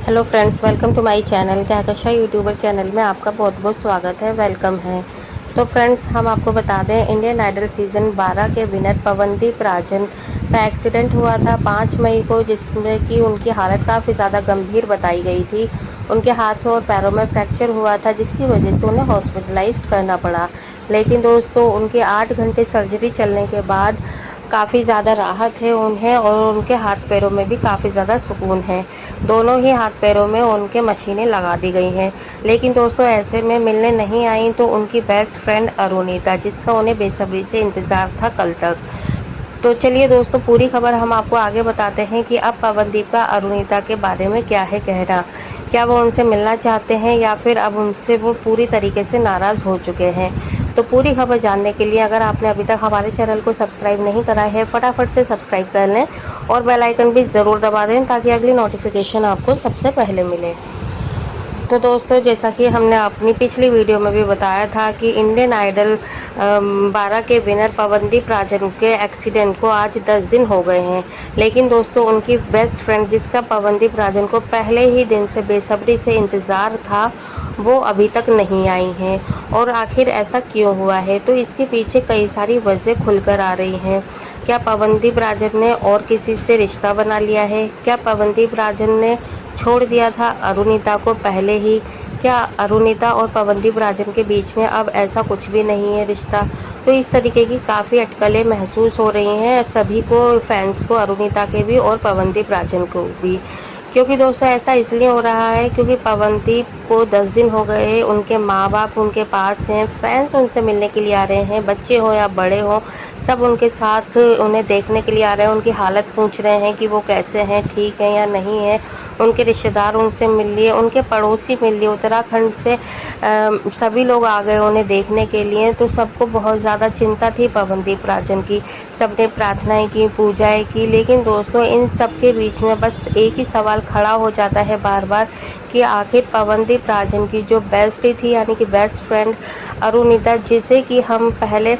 Hello friends, welcome to my channel Kahkasha YouTuber channel में आपका बहुत बहुत स्वागत है, वेलकम है। तो फ्रेंड्स, हम आपको बता दें, इंडियन आइडल सीज़न 12 के विनर पवनदीप राजन का एक्सीडेंट हुआ था 5 मई को, जिसमें कि उनकी हालत काफ़ी ज़्यादा गंभीर बताई गई थी। उनके हाथों और पैरों में फ्रैक्चर हुआ था, जिसकी वजह से उन्हें हॉस्पिटलाइज्ड करना पड़ा। लेकिन दोस्तों, उनके 8 घंटे सर्जरी चलने के बाद काफ़ी ज़्यादा राहत है उन्हें, और उनके हाथ पैरों में भी काफ़ी ज़्यादा सुकून है। दोनों ही हाथ पैरों में उनके मशीनें लगा दी गई हैं। लेकिन दोस्तों, ऐसे में मिलने नहीं आई तो उनकी बेस्ट फ्रेंड अरुणिता, जिसका उन्हें बेसब्री से इंतज़ार था कल तक। तो चलिए दोस्तों, पूरी खबर हम आपको आगे बताते हैं कि अब पवनदीप का अरुणिता के बारे में क्या है कहना। क्या वो उनसे मिलना चाहते हैं या फिर अब उनसे वो पूरी तरीके से नाराज़ हो चुके हैं। तो पूरी खबर जानने के लिए अगर आपने अभी तक हमारे चैनल को सब्सक्राइब नहीं करा है, फटाफट से सब्सक्राइब कर लें और बेल आइकन भी ज़रूर दबा दें, ताकि अगली नोटिफिकेशन आपको सबसे पहले मिले। तो दोस्तों, जैसा कि हमने अपनी पिछली वीडियो में भी बताया था कि इंडियन आइडल 12 के विनर पवनदीप राजन के एक्सीडेंट को आज 10 दिन हो गए हैं। लेकिन दोस्तों, उनकी बेस्ट फ्रेंड, जिसका पवनदीप राजन को पहले ही दिन से बेसब्री से इंतज़ार था, वो अभी तक नहीं आई हैं। और आखिर ऐसा क्यों हुआ है, तो इसके पीछे कई सारी वजह खुलकर आ रही हैं। क्या पवनदीप राजन ने और किसी से रिश्ता बना लिया है? क्या पवनदीप राजन ने छोड़ दिया था अरुणिता को पहले ही? क्या अरुणिता और पवनदीप राजन के बीच में अब ऐसा कुछ भी नहीं है रिश्ता? तो इस तरीके की काफ़ी अटकलें महसूस हो रही हैं सभी को, फैंस को, अरुणिता के भी और पवनदीप राजन को भी। क्योंकि दोस्तों, ऐसा इसलिए हो रहा है क्योंकि पवनदीप को 10 दिन हो गए, उनके माँ बाप उनके पास हैं, फैंस उनसे मिलने के लिए आ रहे हैं, बच्चे हों या बड़े हों, सब उनके साथ उन्हें देखने के लिए आ रहे हैं, उनकी हालत पूछ रहे हैं कि वो कैसे हैं, ठीक हैं या नहीं है। उनके रिश्तेदार उनसे मिल लिए, उनके पड़ोसी मिल लिए, उत्तराखंड से सभी लोग आ गए उन्हें देखने के लिए। तो सबको बहुत ज़्यादा चिंता थी पवनदीप राजन की, सबने प्रार्थनाएं की, पूजाएं की। लेकिन दोस्तों, इन सब के बीच में बस एक ही सवाल खड़ा हो जाता है बार बार कि आखिर पवनदीप राजन की जो बेस्ट थी, यानी कि बेस्ट फ्रेंड अरुणिता, जिसे कि हम पहले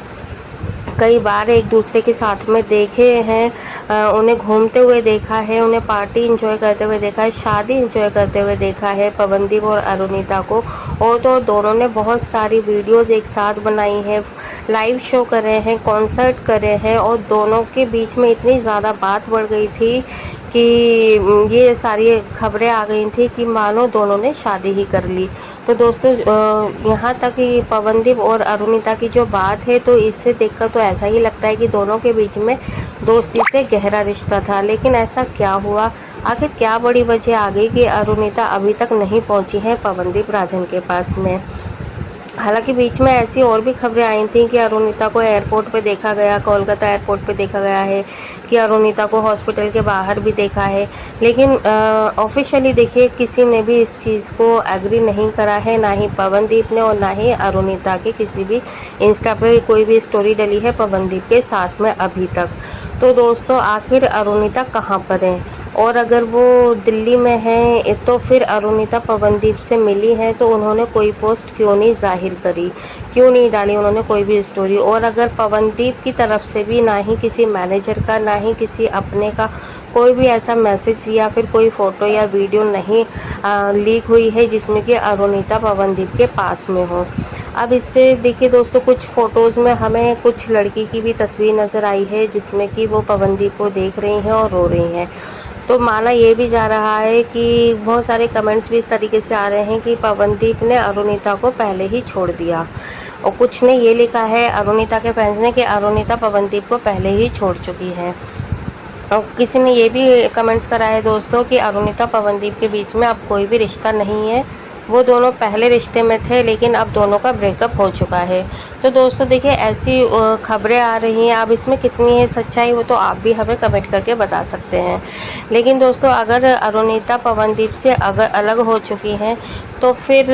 कई बार एक दूसरे के साथ में देखे हैं, उन्हें घूमते हुए देखा है, उन्हें पार्टी एंजॉय करते हुए देखा है, शादी एंजॉय करते हुए देखा है पवनदीप और अरुणिता को। और तो दोनों ने बहुत सारी वीडियोस एक साथ बनाई हैं, लाइव शो करे हैं, कॉन्सर्ट करे हैं, और दोनों के बीच में इतनी ज़्यादा बात बढ़ गई थी कि ये सारी खबरें आ गई थी कि मानो दोनों ने शादी ही कर ली। तो दोस्तों, यहाँ तक कि पवनदीप और अरुणिता की जो बात है, तो इससे देखकर तो ऐसा ही लगता है कि दोनों के बीच में दोस्ती से गहरा रिश्ता था। लेकिन ऐसा क्या हुआ, आखिर क्या बड़ी वजह आ गई कि अरुणिता अभी तक नहीं पहुंची है पवनदीप राजन के पास में। हालांकि बीच में ऐसी और भी खबरें आई थी कि अरुणिता को एयरपोर्ट पे देखा गया, कोलकाता एयरपोर्ट पे देखा गया है, कि अरुणिता को हॉस्पिटल के बाहर भी देखा है। लेकिन ऑफिशियली देखिए, किसी ने भी इस चीज़ को एग्री नहीं करा है, ना ही पवनदीप ने और ना ही अरुणिता के किसी भी इंस्टा पे कोई भी स्टोरी डली है पवनदीप के साथ में अभी तक। तो दोस्तों, आखिर अरुणिता कहाँ पर है, और अगर वो दिल्ली में है तो फिर अरुणिता पवनदीप से मिली है तो उन्होंने कोई पोस्ट क्यों नहीं जाहिर करी, क्यों नहीं डाली उन्होंने कोई भी स्टोरी। और अगर पवनदीप की तरफ से भी ना ही किसी मैनेजर का, ना ही किसी अपने का कोई भी ऐसा मैसेज या फिर कोई फ़ोटो या वीडियो नहीं लीक हुई है जिसमें कि अरुणिता पवनदीप के पास में हो। अब इससे देखिए दोस्तों, कुछ फ़ोटोज़ में हमें कुछ लड़की की भी तस्वीर नज़र आई है जिसमें कि वो पवनदीप को देख रही हैं और रो रही हैं। तो माना ये भी जा रहा है कि बहुत सारे कमेंट्स भी इस तरीके से आ रहे हैं कि पवनदीप ने अरुणिता को पहले ही छोड़ दिया, और कुछ ने ये लिखा है अरुणिता के फैंस ने कि अरुणिता पवनदीप को पहले ही छोड़ चुकी है। और किसी ने ये भी कमेंट्स करा है दोस्तों कि अरुणिता पवनदीप के बीच में अब कोई भी रिश्ता नहीं है, वो दोनों पहले रिश्ते में थे लेकिन अब दोनों का ब्रेकअप हो चुका है। तो दोस्तों देखिए, ऐसी खबरें आ रही हैं, अब इसमें कितनी है सच्चाई वो तो आप भी हमें कमेंट करके बता सकते हैं। लेकिन दोस्तों, अगर अरुणिता पवनदीप से अगर अलग हो चुकी हैं तो फिर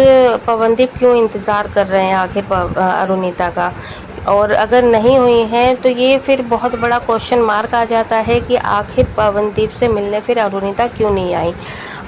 पवनदीप क्यों इंतज़ार कर रहे हैं आखिर अरुणिता का, और अगर नहीं हुई हैं तो ये फिर बहुत बड़ा क्वेश्चन मार्क आ जाता है कि आखिर पवनदीप से मिलने फिर अरुणिता क्यों नहीं आई।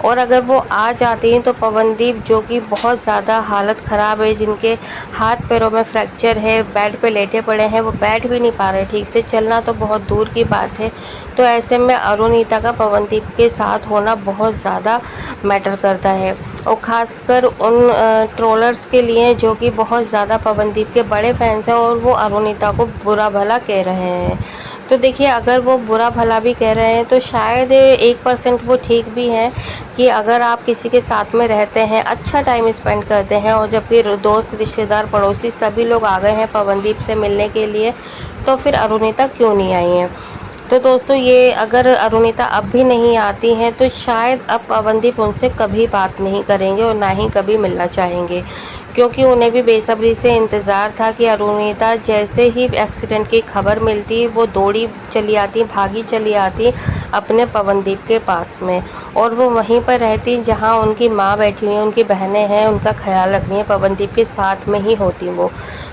और अगर वो आ जाती हैं तो पवनदीप, जो कि बहुत ज़्यादा हालत ख़राब है, जिनके हाथ पैरों में फ्रैक्चर है, बेड पे लेटे पड़े हैं, वो बैठ भी नहीं पा रहे ठीक से, चलना तो बहुत दूर की बात है। तो ऐसे में अरुणिता का पवनदीप के साथ होना बहुत ज़्यादा मैटर करता है, और ख़ासकर उन ट्रोलर्स के लिए जो कि बहुत ज़्यादा पवनदीप के बड़े फैंस हैं और वो अरुणिता को बुरा भला कह रहे हैं। तो देखिए, अगर वो बुरा भला भी कह रहे हैं तो शायद 1% वो ठीक भी है कि अगर आप किसी के साथ में रहते हैं, अच्छा टाइम स्पेंड करते हैं, और जब फिर दोस्त, रिश्तेदार, पड़ोसी सभी लोग आ गए हैं पवनदीप से मिलने के लिए, तो फिर अरुणिता क्यों नहीं आई है। तो दोस्तों, ये अगर अरुणिता अब भी नहीं आती हैं तो शायद अब पवनदीप उनसे कभी बात नहीं करेंगे और ना ही कभी मिलना चाहेंगे, क्योंकि उन्हें भी बेसब्री से इंतज़ार था कि अरुणिता जैसे ही एक्सीडेंट की खबर मिलती वो दौड़ी चली आती, भागी चली आती अपने पवनदीप के पास में, और वो वहीं पर रहती जहां उनकी माँ बैठी हुई है, उनकी बहनें हैं, उनका ख्याल रखनी है, पवनदीप के साथ में ही होती वो।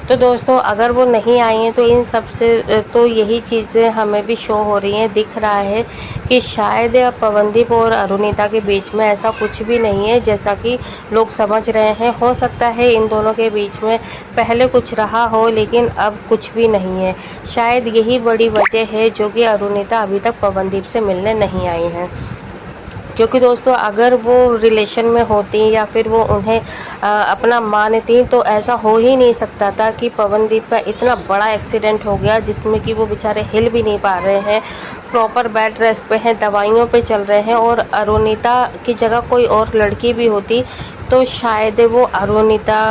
तो दोस्तों, अगर वो नहीं आई हैं तो इन सब से तो यही चीज़ें हमें भी शो हो रही हैं, दिख रहा है कि शायद पवनदीप और अरुणिता के बीच में ऐसा कुछ भी नहीं है जैसा कि लोग समझ रहे हैं। हो सकता है इन दोनों के बीच में पहले कुछ रहा हो, लेकिन अब कुछ भी नहीं है। शायद यही बड़ी वजह है जो कि अरुणिता अभी तक पवनदीप से मिलने नहीं आई हैं, क्योंकि दोस्तों, अगर वो रिलेशन में होती या फिर वो उन्हें अपना मानती तो ऐसा हो ही नहीं सकता था कि पवनदीप का इतना बड़ा एक्सीडेंट हो गया जिसमें कि वो बेचारे हिल भी नहीं पा रहे हैं, प्रॉपर बेड रेस्ट पे हैं, दवाइयों पे चल रहे हैं, और अरुणिता की जगह कोई और लड़की भी होती तो शायद वो अरुणिता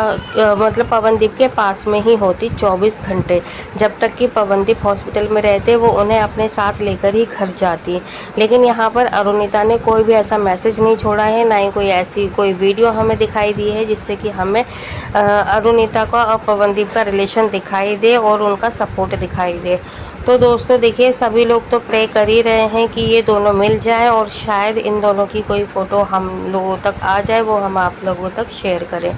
मतलब पवनदीप के पास में ही होती 24 घंटे। जब तक कि पवनदीप हॉस्पिटल में रहते वो उन्हें अपने साथ लेकर ही घर जाती। लेकिन यहाँ पर अरुणिता ने कोई भी ऐसा मैसेज नहीं छोड़ा है, ना ही कोई ऐसी कोई वीडियो हमें दिखाई दी है जिससे कि हमें अरुणिता का और पवनदीप का रिलेशन दिखाई दे और उनका सपोर्ट दिखाई दे। तो दोस्तों देखिए, सभी लोग तो प्रे कर ही रहे हैं कि ये दोनों मिल जाएं और शायद इन दोनों की कोई फ़ोटो हम लोगों तक आ जाए, वो हम आप लोगों तक शेयर करें।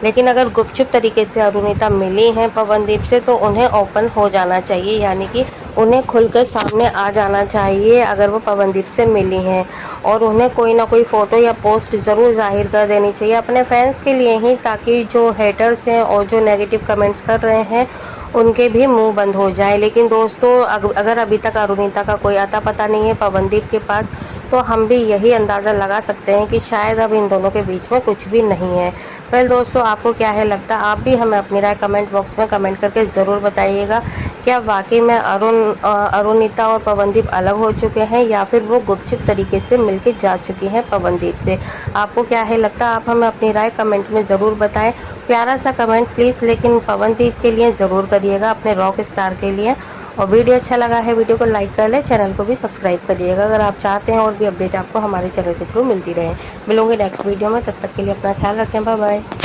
लेकिन अगर गुपचुप तरीके से अरुणिता मिली हैं पवनदीप से तो उन्हें ओपन हो जाना चाहिए, यानी कि उन्हें खुलकर सामने आ जाना चाहिए अगर वो पवनदीप से मिली हैं, और उन्हें कोई ना कोई फ़ोटो या पोस्ट ज़रूर जाहिर कर देनी चाहिए अपने फैंस के लिए ही, ताकि जो हेटर्स हैं और जो नेगेटिव कमेंट्स कर रहे हैं उनके भी मुंह बंद हो जाए। लेकिन दोस्तों, अगर अभी तक अरुणिता का कोई अता पता नहीं है पवनदीप के पास, तो हम भी यही अंदाज़ा लगा सकते हैं कि शायद अब इन दोनों के बीच में कुछ भी नहीं है। वेल दोस्तों, आपको क्या है लगता है? आप भी हमें अपनी राय कमेंट बॉक्स में कमेंट करके ज़रूर बताइएगा। क्या वाकई में अरुणिता और पवनदीप अलग हो चुके हैं या फिर वो गुपचुप तरीके से मिलके जा चुकी हैं पवनदीप से? आपको क्या है लगता है? आप हमें अपनी राय कमेंट में ज़रूर बताएं। प्यारा सा कमेंट प्लीज़, लेकिन पवनदीप के लिए ज़रूर करिएगा, अपने रॉक स्टार के लिए। और वीडियो अच्छा लगा है, वीडियो को लाइक कर ले, चैनल को भी सब्सक्राइब करिएगा अगर आप चाहते हैं और भी अपडेट आपको हमारे चैनल के थ्रू मिलती रहे। मिलूंगे नेक्स्ट वीडियो में, तब तक के लिए अपना ख्याल रखें। Bye bye.